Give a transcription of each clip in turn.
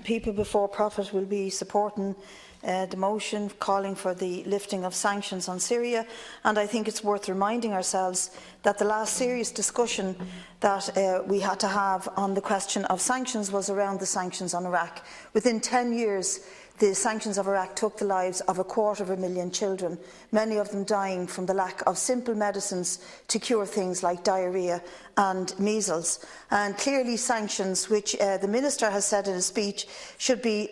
People before profit will be supporting the motion calling for the lifting of sanctions on Syria, and I think it's worth reminding ourselves that the last serious discussion that we had to have on the question of sanctions was around the sanctions on Iraq. Within 10 years, the sanctions of Iraq took the lives of 250,000 children, many of them dying from the lack of simple medicines to cure things like diarrhoea and measles. And clearly sanctions, which the Minister has said in his speech should be,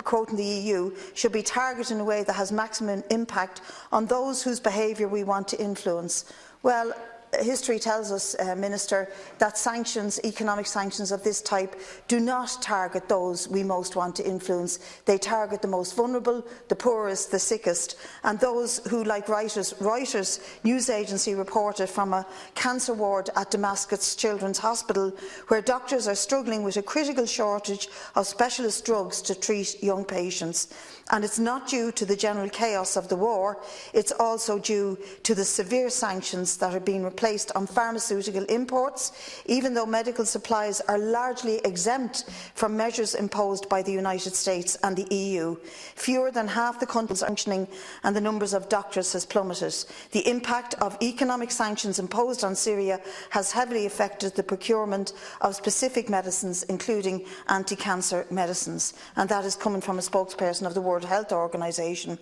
quoting the EU, should be targeted in a way that has maximum impact on those whose behaviour we want to influence. Well, history tells us, Minister, that sanctions, economic sanctions of this type, do not target those we most want to influence. They target the most vulnerable, the poorest, the sickest, and those who, like Reuters news agency reported from a cancer ward at Damascus Children's Hospital, where doctors are struggling with a critical shortage of specialist drugs to treat young patients. And it's not due to the general chaos of the war, it's also due to the severe sanctions that are being placed on pharmaceutical imports, even though medical supplies are largely exempt from measures imposed by the United States and the EU. Fewer than half the countries are sanctioning, and the numbers of doctors has plummeted. The impact of economic sanctions imposed on Syria has heavily affected the procurement of specific medicines, including anti-cancer medicines, and that is coming from a spokesperson of the World Health Organization.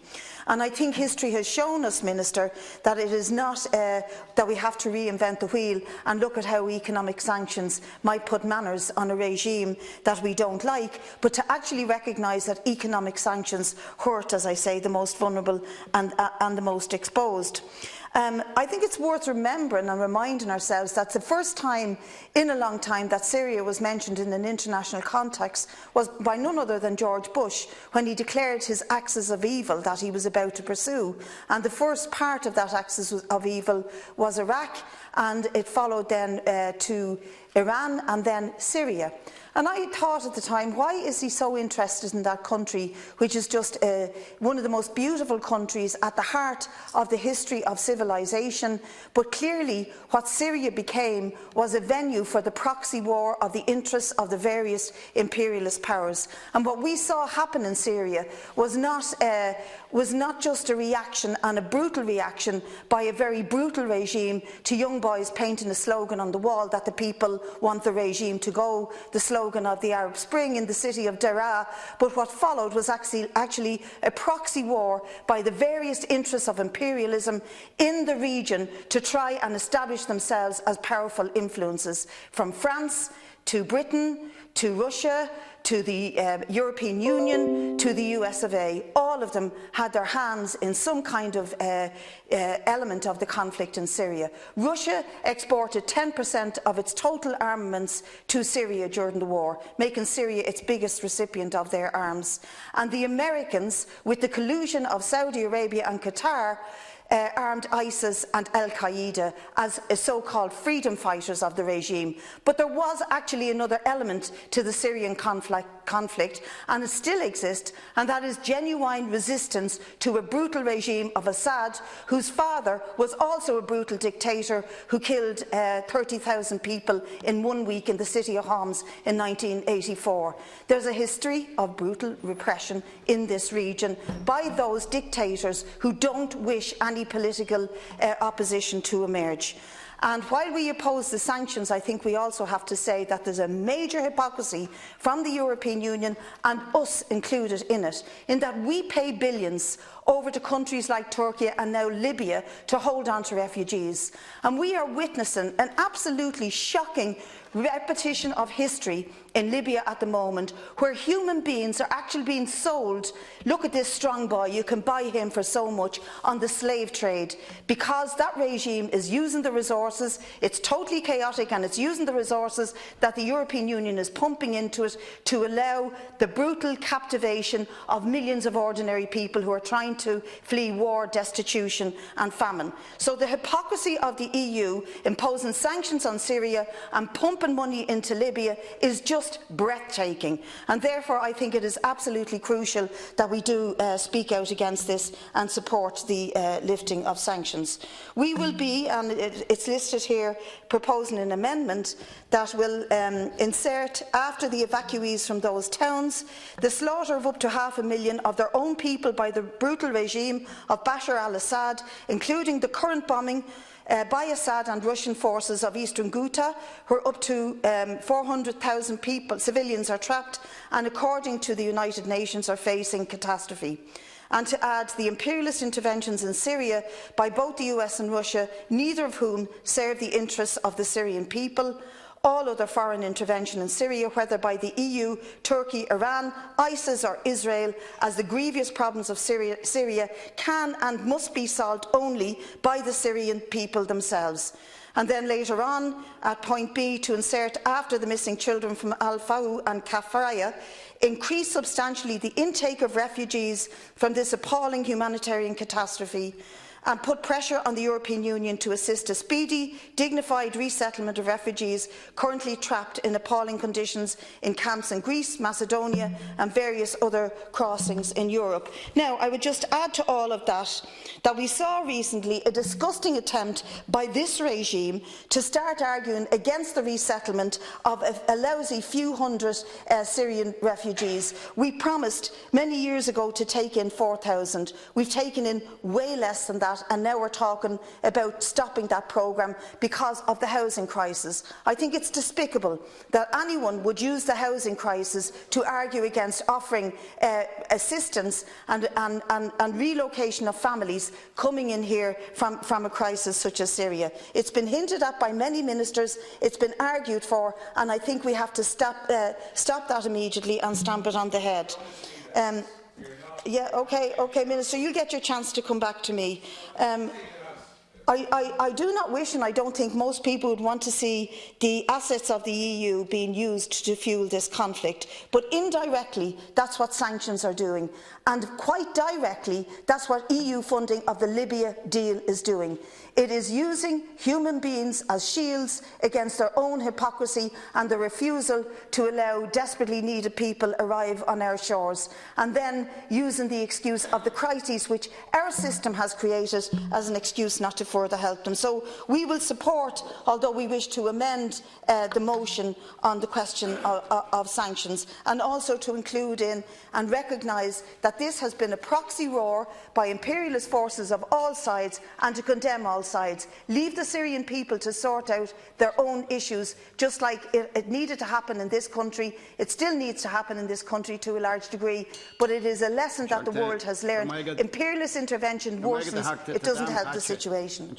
And I think history has shown us, Minister, that it is not that we have to reinvent the wheel and look at how economic sanctions might put manners on a regime that we don't like, but to actually recognise that economic sanctions hurt, as I say, the most vulnerable and the most exposed. I think it's worth remembering and reminding ourselves that the first time in a long time that Syria was mentioned in an international context was by none other than George Bush, when he declared his axis of evil that he was about to pursue. And the first part of that axis of evil was Iraq, and it followed then to Iran and then Syria. And I thought at the time, why is he so interested in that country, which is just one of the most beautiful countries at the heart of the history of civilization? But clearly what Syria became was a venue for the proxy war of the interests of the various imperialist powers. And what we saw happen in Syria was not just a reaction, and a brutal reaction by a very brutal regime, to young boys painting a slogan on the wall that the people want the regime to go, the slogan of the Arab Spring in the city of Dail. But what followed was actually a proxy war by the various interests of imperialism in the region to try and establish themselves as powerful influences, from France to Britain to Russia to the European Union, to the US of A. All of them had their hands in some kind of element of the conflict in Syria. Russia exported 10% of its total armaments to Syria during the war, making Syria its biggest recipient of their arms. And the Americans, with the collusion of Saudi Arabia and Qatar, armed ISIS and Al-Qaeda as so-called freedom fighters of the regime. But there was actually another element to the Syrian conflict, and it still exists, and that is genuine resistance to a brutal regime of Assad, whose father was also a brutal dictator who killed 30,000 people in 1 week in the city of Homs in 1984. There's a history of brutal repression in this region by those dictators who don't wish any political opposition to emerge. And while we oppose the sanctions, I think we also have to say that there's a major hypocrisy from the European Union, and us included in it, in that we pay billions over to countries like Turkey and now Libya to hold on to refugees. And we are witnessing an absolutely shocking repetition of history in Libya at the moment, where human beings are actually being sold. Look at this strong boy, you can buy him for so much, on the slave trade, because that regime is using the resources. It's totally chaotic, and it's using the resources that the European Union is pumping into it to allow the brutal captivation of millions of ordinary people who are trying to flee war, destitution and famine. So the hypocrisy of the EU imposing sanctions on Syria and pumping pumping money into Libya is just breathtaking. And therefore, I think it is absolutely crucial that we do speak out against this and support the lifting of sanctions. We will be, and it's listed here, proposing an amendment that will insert, after the evacuees from those towns, the slaughter of up to 500,000 of their own people by the brutal regime of Bashar al-Assad, including the current bombing by Assad and Russian forces of eastern Ghouta, where up to 400,000 people, civilians, are trapped and, according to the United Nations, are facing catastrophe. And to add the imperialist interventions in Syria by both the US and Russia, neither of whom serve the interests of the Syrian people. All other foreign intervention in Syria, whether by the EU, Turkey, Iran, ISIS or Israel, as the grievous problems of Syria can and must be solved only by the Syrian people themselves. And then later on, at point B, to insert, after the missing children from Al-Fahu and Kafaya, increase substantially the intake of refugees from this appalling humanitarian catastrophe, and put pressure on the European Union to assist a speedy, dignified resettlement of refugees currently trapped in appalling conditions in camps in Greece, Macedonia and various other crossings in Europe. Now, I would just add to all of that that we saw recently a disgusting attempt by this regime to start arguing against the resettlement of a lousy few hundred Syrian refugees. We promised many years ago to take in 4,000. We've taken in way less than that, and now we're talking about stopping that programme because of the housing crisis. I think it's despicable that anyone would use the housing crisis to argue against offering assistance and relocation of families coming in here from a crisis such as Syria. It's been hinted at by many ministers, it's been argued for, and I think we have to stop that immediately and stamp it on the head. Yeah, okay, Minister, you'll get your chance to come back to me. I do not wish, and I don't think most people would want to see the assets of the EU being used to fuel this conflict, but indirectly that's what sanctions are doing, and quite directly that's what EU funding of the Libya deal is doing. It is using human beings as shields against their own hypocrisy and the refusal to allow desperately needed people arrive on our shores, and then using the excuse of the crises which our system has created as an excuse not to further help them. So we will support, although we wish to amend the motion on the question of sanctions, and also to include in and recognise that this has been a proxy war by imperialist forces of all sides, and to condemn all sides. Leave the Syrian people to sort out their own issues, just like it needed to happen in this country. It still needs to happen in this country to a large degree, but it is a lesson that the world has learned. Imperialist intervention worsens, it doesn't help the situation.